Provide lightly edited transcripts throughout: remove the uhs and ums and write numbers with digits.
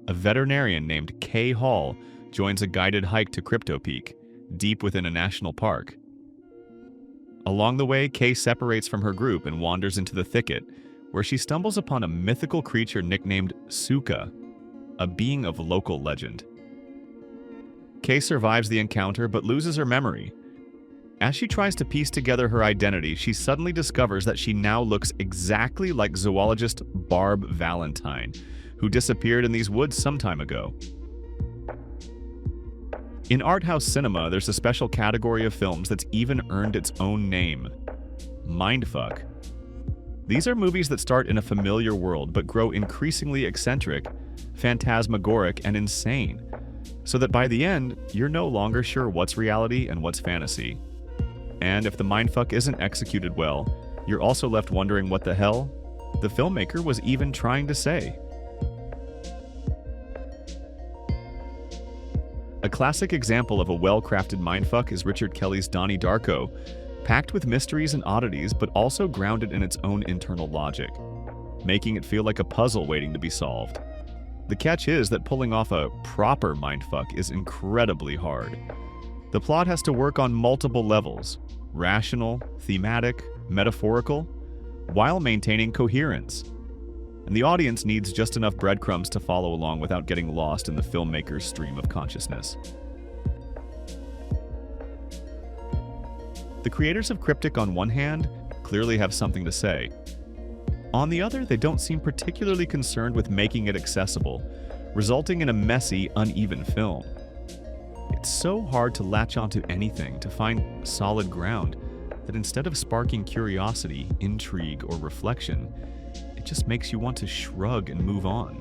a veterinarian named Kay Hall joins a guided hike to Crypto Peak, deep within a national park. Along the way, Kay separates from her group and wanders into the thicket, where she stumbles upon a mythical creature nicknamed Suka, a being of local legend. Kay survives the encounter but loses her memory. As she tries to piece together her identity, she suddenly discovers that she now looks exactly like zoologist Barb Valentine, who disappeared in these woods some time ago. In art house cinema, there's a special category of films that's even earned its own name: mindfuck. These are movies that start in a familiar world but grow increasingly eccentric, phantasmagoric, and insane, so that by the end, you're no longer sure what's reality and what's fantasy. And if the mindfuck isn't executed well, you're also left wondering what the hell the filmmaker was even trying to say. A classic example of a well-crafted mindfuck is Richard Kelly's Donnie Darko, packed with mysteries and oddities but also grounded in its own internal logic, making it feel like a puzzle waiting to be solved. The catch is that pulling off a proper mindfuck is incredibly hard. The plot has to work on multiple levels: rational, thematic, metaphorical, while maintaining coherence. And the audience needs just enough breadcrumbs to follow along without getting lost in the filmmaker's stream of consciousness. The creators of Kryptic, on one hand, clearly have something to say. On the other, they don't seem particularly concerned with making it accessible, resulting in a messy, uneven film. It's so hard to latch onto anything, to find solid ground, that instead of sparking curiosity, intrigue, or reflection, it just makes you want to shrug and move on.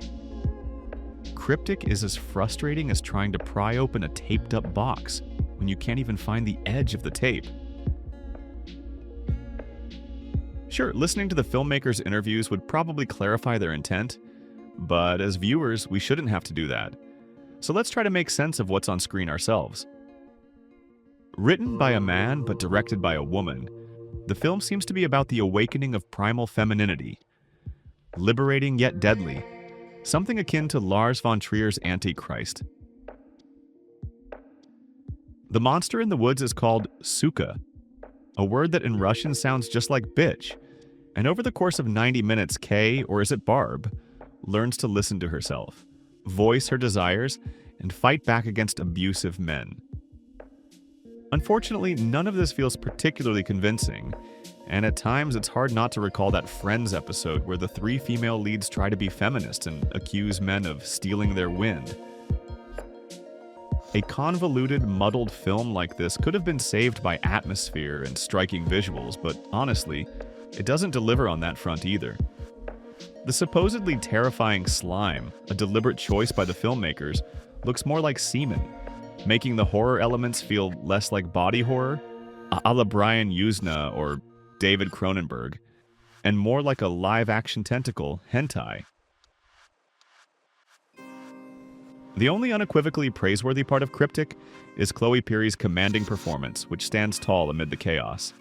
Kryptic is as frustrating as trying to pry open a taped-up box when you can't even find the edge of the tape. Sure, listening to the filmmakers' interviews would probably clarify their intent, but as viewers, we shouldn't have to do that. So let's try to make sense of what's on screen ourselves. Written by a man but directed by a woman, the film seems to be about the awakening of primal femininity. Liberating yet deadly, something akin to Lars von Trier's Antichrist. The monster in the woods is called Suka, a word that in Russian sounds just like bitch, and over the course of 90 minutes, Kay, or is it Barb, learns to listen to herself, voice her desires, and fight back against abusive men. Unfortunately, none of this feels particularly convincing, and at times it's hard not to recall that Friends episode where the three female leads try to be feminist and accuse men of stealing their wind. A convoluted, muddled film like this could have been saved by atmosphere and striking visuals, but honestly, it doesn't deliver on that front either. The supposedly terrifying slime, a deliberate choice by the filmmakers, looks more like semen, making the horror elements feel less like body horror, a la Brian Yuzna or David Cronenberg, and more like a live-action tentacle hentai. The only unequivocally praiseworthy part of Kryptic is Chloe Pirrie's commanding performance, which stands tall amid the chaos.